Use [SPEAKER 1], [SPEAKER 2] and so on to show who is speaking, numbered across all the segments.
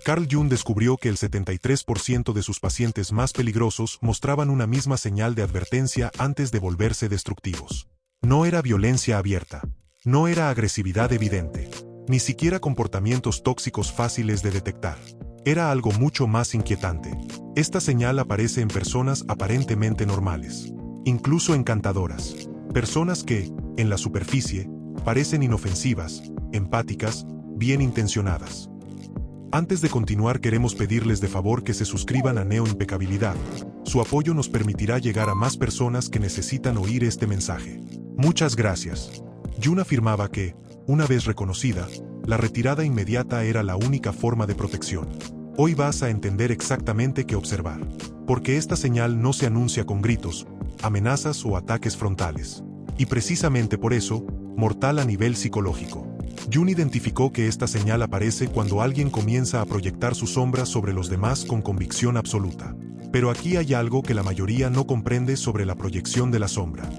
[SPEAKER 1] Carl Jung descubrió que el 73% de sus pacientes más peligrosos mostraban una misma señal de advertencia antes de volverse destructivos. No era violencia abierta. No era agresividad evidente. Ni siquiera comportamientos tóxicos fáciles de detectar. Era algo mucho más inquietante. Esta señal aparece en personas aparentemente normales. Incluso encantadoras. Personas que, en la superficie, parecen inofensivas, empáticas, bien intencionadas. Antes de continuar, queremos pedirles de favor que se suscriban a Neo Impecabilidad. Su apoyo nos permitirá llegar a más personas que necesitan oír este mensaje. Muchas gracias. Jung afirmaba que, una vez reconocida, la retirada inmediata era la única forma de protección. Hoy vas a entender exactamente qué observar. Porque esta señal no se anuncia con gritos, amenazas o ataques frontales. Y precisamente por eso, mortal a nivel psicológico. Jung identificó que esta señal aparece cuando alguien comienza a proyectar su sombra sobre los demás con convicción absoluta. Pero aquí hay algo que la mayoría no comprende sobre la proyección de la sombra.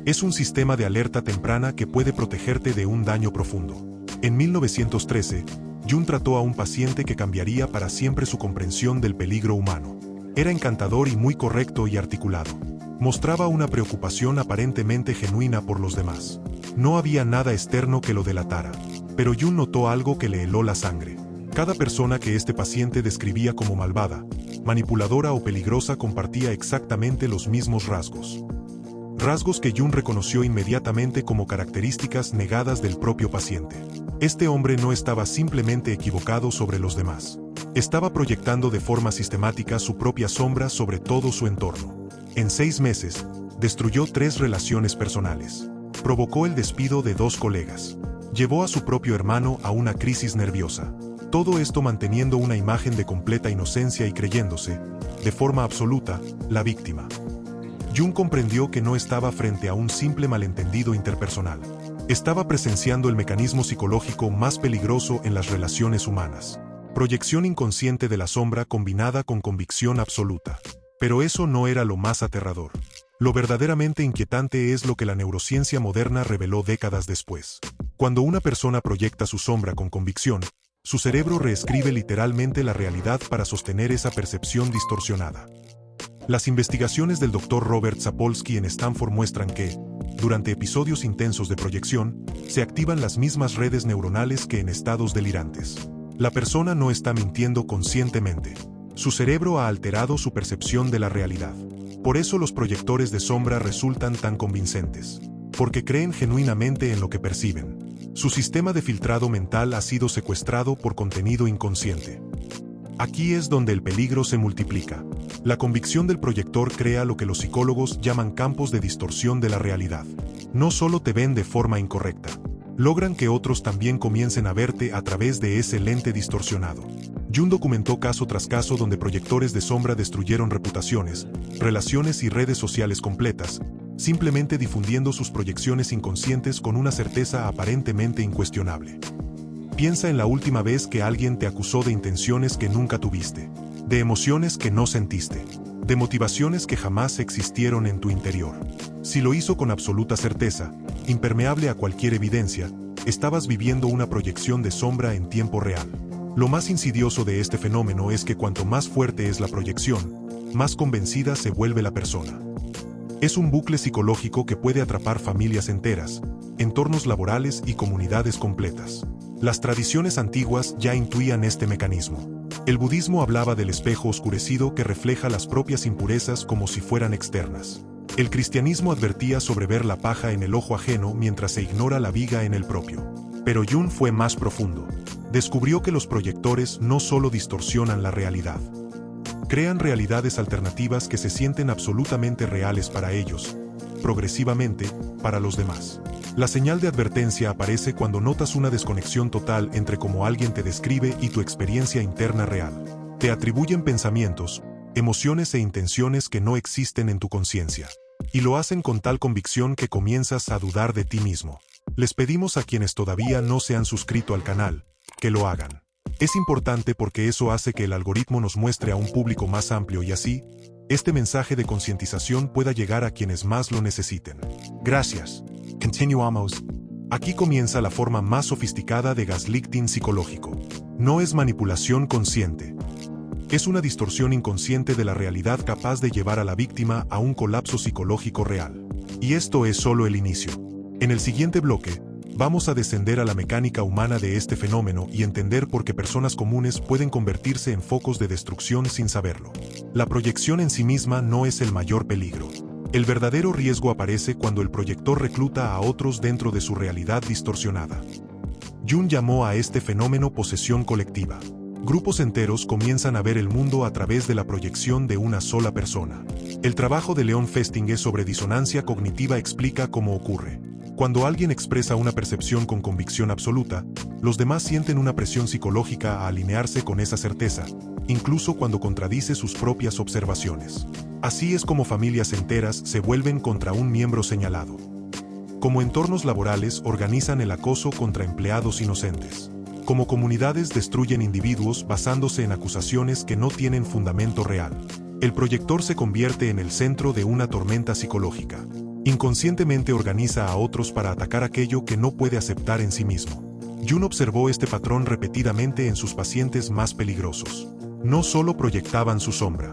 [SPEAKER 1] Es un sistema de alerta temprana que puede protegerte de un daño profundo. En 1913, Jung trató a un paciente que cambiaría para siempre su comprensión del peligro humano. Era encantador y muy correcto y articulado. Mostraba una preocupación aparentemente genuina por los demás. No había nada externo que lo delatara. Pero Jung notó algo que le heló la sangre. Cada persona que este paciente describía como malvada, manipuladora o peligrosa compartía exactamente los mismos rasgos. Rasgos que Jung reconoció inmediatamente como características negadas del propio paciente. Este hombre no estaba simplemente equivocado sobre los demás. Estaba proyectando de forma sistemática su propia sombra sobre todo su entorno. En 6 meses, destruyó 3 relaciones personales. Provocó el despido de 2 colegas. Llevó a su propio hermano a una crisis nerviosa. Todo esto manteniendo una imagen de completa inocencia y creyéndose, de forma absoluta, la víctima. Jung comprendió que no estaba frente a un simple malentendido interpersonal. Estaba presenciando el mecanismo psicológico más peligroso en las relaciones humanas. Proyección inconsciente de la sombra combinada con convicción absoluta. Pero eso no era lo más aterrador. Lo verdaderamente inquietante es lo que la neurociencia moderna reveló décadas después. Cuando una persona proyecta su sombra con convicción, su cerebro reescribe literalmente la realidad para sostener esa percepción distorsionada. Las investigaciones del Dr. Robert Sapolsky en Stanford muestran que, durante episodios intensos de proyección, se activan las mismas redes neuronales que en estados delirantes. La persona no está mintiendo conscientemente. Su cerebro ha alterado su percepción de la realidad. Por eso los proyectores de sombra resultan tan convincentes. Porque creen genuinamente en lo que perciben. Su sistema de filtrado mental ha sido secuestrado por contenido inconsciente. Aquí es donde el peligro se multiplica. La convicción del proyector crea lo que los psicólogos llaman campos de distorsión de la realidad. No solo te ven de forma incorrecta, logran que otros también comiencen a verte a través de ese lente distorsionado. Jung documentó caso tras caso donde proyectores de sombra destruyeron reputaciones, relaciones y redes sociales completas, simplemente difundiendo sus proyecciones inconscientes con una certeza aparentemente incuestionable. Piensa en la última vez que alguien te acusó de intenciones que nunca tuviste, de emociones que no sentiste, de motivaciones que jamás existieron en tu interior. Si lo hizo con absoluta certeza, impermeable a cualquier evidencia, estabas viviendo una proyección de sombra en tiempo real. Lo más insidioso de este fenómeno es que cuanto más fuerte es la proyección, más convencida se vuelve la persona. Es un bucle psicológico que puede atrapar familias enteras, entornos laborales y comunidades completas. Las tradiciones antiguas ya intuían este mecanismo. El budismo hablaba del espejo oscurecido que refleja las propias impurezas como si fueran externas. El cristianismo advertía sobre ver la paja en el ojo ajeno mientras se ignora la viga en el propio. Pero Jung fue más profundo. Descubrió que los proyectores no solo distorsionan la realidad. Crean realidades alternativas que se sienten absolutamente reales para ellos, progresivamente, para los demás. La señal de advertencia aparece cuando notas una desconexión total entre cómo alguien te describe y tu experiencia interna real. Te atribuyen pensamientos, emociones e intenciones que no existen en tu conciencia. Y lo hacen con tal convicción que comienzas a dudar de ti mismo. Les pedimos a quienes todavía no se han suscrito al canal, que lo hagan. Es importante porque eso hace que el algoritmo nos muestre a un público más amplio y así, este mensaje de concientización pueda llegar a quienes más lo necesiten. Gracias. Continuamos. Aquí comienza la forma más sofisticada de gaslighting psicológico. No es manipulación consciente. Es una distorsión inconsciente de la realidad capaz de llevar a la víctima a un colapso psicológico real. Y esto es solo el inicio. En el siguiente bloque, vamos a descender a la mecánica humana de este fenómeno y entender por qué personas comunes pueden convertirse en focos de destrucción sin saberlo. La proyección en sí misma no es el mayor peligro. El verdadero riesgo aparece cuando el proyector recluta a otros dentro de su realidad distorsionada. Jung llamó a este fenómeno posesión colectiva. Grupos enteros comienzan a ver el mundo a través de la proyección de una sola persona. El trabajo de Leon Festinger sobre disonancia cognitiva explica cómo ocurre. Cuando alguien expresa una percepción con convicción absoluta, los demás sienten una presión psicológica a alinearse con esa certeza, incluso cuando contradice sus propias observaciones. Así es como familias enteras se vuelven contra un miembro señalado. Como entornos laborales organizan el acoso contra empleados inocentes. Como comunidades destruyen individuos basándose en acusaciones que no tienen fundamento real. El proyector se convierte en el centro de una tormenta psicológica. Inconscientemente organiza a otros para atacar aquello que no puede aceptar en sí mismo. Jung observó este patrón repetidamente en sus pacientes más peligrosos. No solo proyectaban su sombra.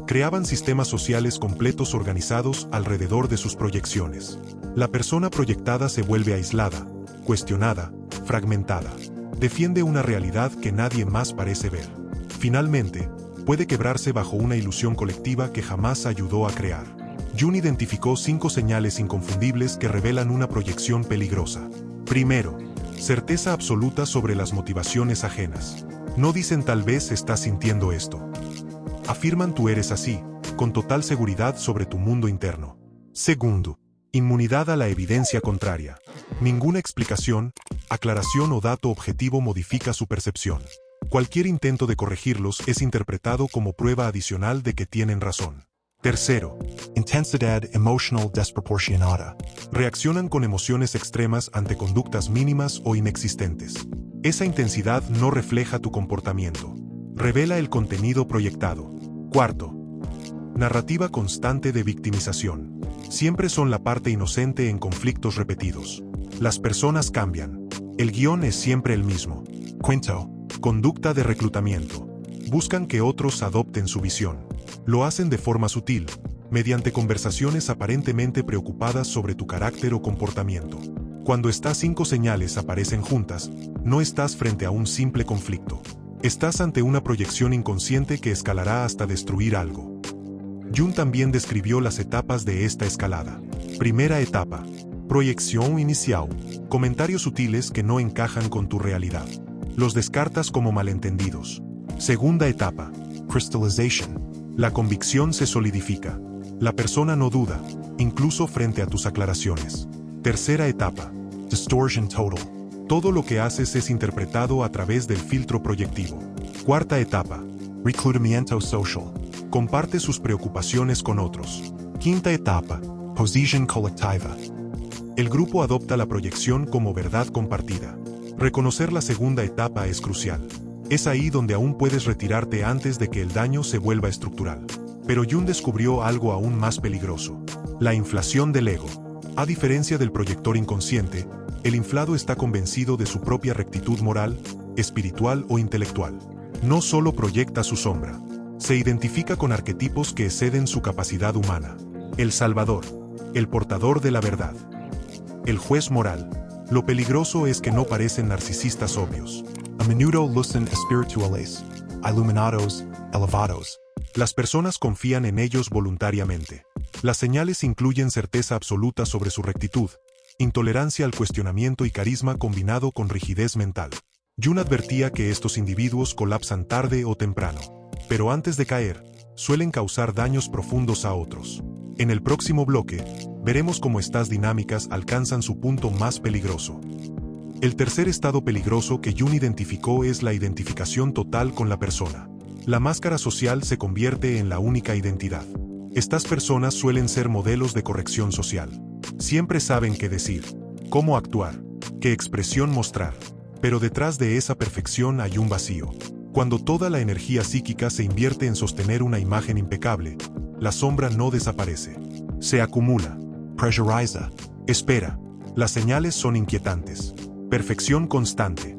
[SPEAKER 1] Creaban sistemas sociales completos organizados alrededor de sus proyecciones. La persona proyectada se vuelve aislada, cuestionada, fragmentada. Defiende una realidad que nadie más parece ver. Finalmente, puede quebrarse bajo una ilusión colectiva que jamás ayudó a crear. Jung identificó 5 señales inconfundibles que revelan una proyección peligrosa. Primero, certeza absoluta sobre las motivaciones ajenas. No dicen tal vez estás sintiendo esto. Afirman tú eres así, con total seguridad sobre tu mundo interno. Segundo, inmunidad a la evidencia contraria. Ninguna explicación, aclaración o dato objetivo modifica su percepción. Cualquier intento de corregirlos es interpretado como prueba adicional de que tienen razón. Tercero, intensidad emocional desproporcionada. Reaccionan con emociones extremas ante conductas mínimas o inexistentes. Esa intensidad no refleja tu comportamiento. Revela el contenido proyectado. Cuarto, narrativa constante de victimización. Siempre son la parte inocente en conflictos repetidos. Las personas cambian. El guión es siempre el mismo. Quinto, conducta de reclutamiento. Buscan que otros adopten su visión. Lo hacen de forma sutil, mediante conversaciones aparentemente preocupadas sobre tu carácter o comportamiento. Cuando estas 5 señales aparecen juntas, no estás frente a un simple conflicto. Estás ante una proyección inconsciente que escalará hasta destruir algo. Jung también describió las etapas de esta escalada. Primera etapa. Proyección inicial. Comentarios sutiles que no encajan con tu realidad. Los descartas como malentendidos. Segunda etapa. Crystallization. La convicción se solidifica. La persona no duda, incluso frente a tus aclaraciones. Tercera etapa. Distortion total. Todo lo que haces es interpretado a través del filtro proyectivo. Cuarta etapa. Reclutamiento social. Comparte sus preocupaciones con otros. Quinta etapa. Position colectiva. El grupo adopta la proyección como verdad compartida. Reconocer la segunda etapa es crucial. Es ahí donde aún puedes retirarte antes de que el daño se vuelva estructural. Pero Jung descubrió algo aún más peligroso. La inflación del ego. A diferencia del proyector inconsciente, el inflado está convencido de su propia rectitud moral, espiritual o intelectual. No solo proyecta su sombra. Se identifica con arquetipos que exceden su capacidad humana. El Salvador. El portador de la verdad. El juez moral. Lo peligroso es que no parecen narcisistas obvios. A menudo lucen espirituales, iluminados, elevados. Las personas confían en ellos voluntariamente. Las señales incluyen certeza absoluta sobre su rectitud, intolerancia al cuestionamiento y carisma combinado con rigidez mental. Jung advertía que estos individuos colapsan tarde o temprano, pero antes de caer, suelen causar daños profundos a otros. En el próximo bloque, veremos cómo estas dinámicas alcanzan su punto más peligroso. El tercer estado peligroso que Jung identificó es la identificación total con la persona. La máscara social se convierte en la única identidad. Estas personas suelen ser modelos de corrección social. Siempre saben qué decir, cómo actuar, qué expresión mostrar. Pero detrás de esa perfección hay un vacío. Cuando toda la energía psíquica se invierte en sostener una imagen impecable, la sombra no desaparece. Se acumula, pressuriza, espera. Las señales son inquietantes. Perfección constante.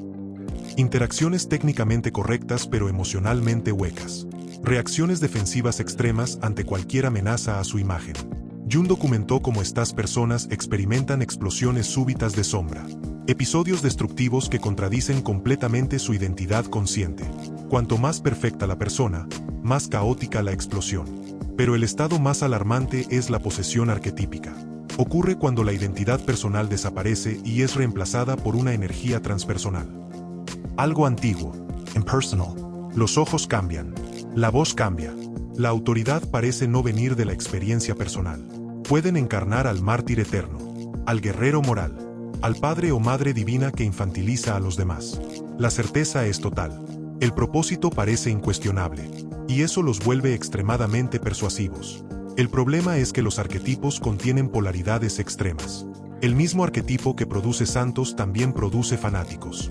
[SPEAKER 1] Interacciones técnicamente correctas pero emocionalmente huecas. Reacciones defensivas extremas ante cualquier amenaza a su imagen. Jung documentó cómo estas personas experimentan explosiones súbitas de sombra. Episodios destructivos que contradicen completamente su identidad consciente. Cuanto más perfecta la persona, más caótica la explosión. Pero el estado más alarmante es la posesión arquetípica. Ocurre cuando la identidad personal desaparece y es reemplazada por una energía transpersonal. Algo antiguo, impersonal. Los ojos cambian. La voz cambia. La autoridad parece no venir de la experiencia personal. Pueden encarnar al mártir eterno, al guerrero moral, al padre o madre divina que infantiliza a los demás. La certeza es total. El propósito parece incuestionable, y eso los vuelve extremadamente persuasivos. El problema es que los arquetipos contienen polaridades extremas. El mismo arquetipo que produce santos también produce fanáticos.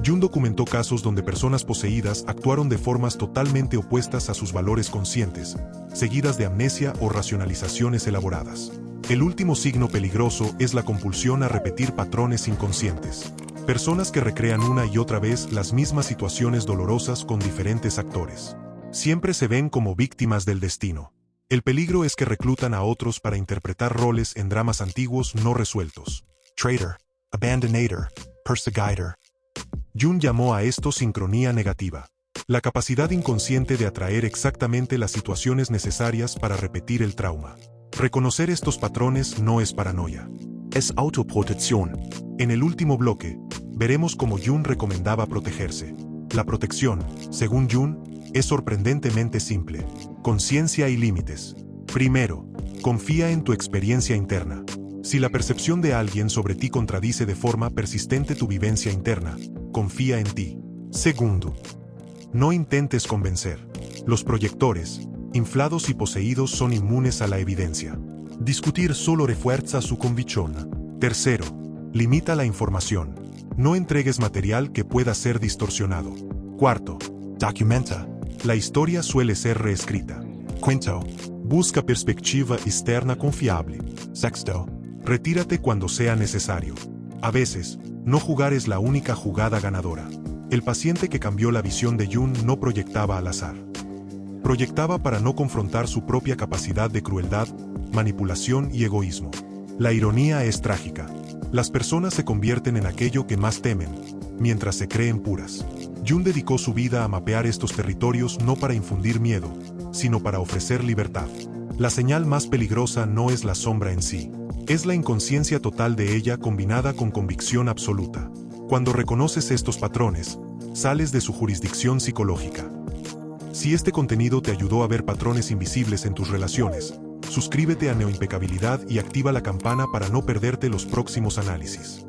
[SPEAKER 1] Jung documentó casos donde personas poseídas actuaron de formas totalmente opuestas a sus valores conscientes, seguidas de amnesia o racionalizaciones elaboradas. El último signo peligroso es la compulsión a repetir patrones inconscientes. Personas que recrean una y otra vez las mismas situaciones dolorosas con diferentes actores. Siempre se ven como víctimas del destino. El peligro es que reclutan a otros para interpretar roles en dramas antiguos no resueltos. Traitor, abandonator, perseguitor. Jung llamó a esto sincronía negativa. La capacidad inconsciente de atraer exactamente las situaciones necesarias para repetir el trauma. Reconocer estos patrones no es paranoia. Es autoprotección. En el último bloque, veremos cómo Jung recomendaba protegerse. La protección, según Jung, es sorprendentemente simple. Conciencia y límites. Primero, confía en tu experiencia interna. Si la percepción de alguien sobre ti contradice de forma persistente tu vivencia interna, confía en ti. Segundo, no intentes convencer. Los proyectores, inflados y poseídos, son inmunes a la evidencia. Discutir solo refuerza su convicción. Tercero, limita la información. No entregues material que pueda ser distorsionado. Cuarto, documenta. La historia suele ser reescrita. Quinto, busca perspectiva externa confiable. Sexto, retírate cuando sea necesario. A veces, no jugar es la única jugada ganadora. El paciente que cambió la visión de Jung no proyectaba al azar. Proyectaba para no confrontar su propia capacidad de crueldad, manipulación y egoísmo. La ironía es trágica. Las personas se convierten en aquello que más temen, mientras se creen puras. Jung dedicó su vida a mapear estos territorios no para infundir miedo, sino para ofrecer libertad. La señal más peligrosa no es la sombra en sí. Es la inconsciencia total de ella combinada con convicción absoluta. Cuando reconoces estos patrones, sales de su jurisdicción psicológica. Si este contenido te ayudó a ver patrones invisibles en tus relaciones, suscríbete a Neoimpecabilidad y activa la campana para no perderte los próximos análisis.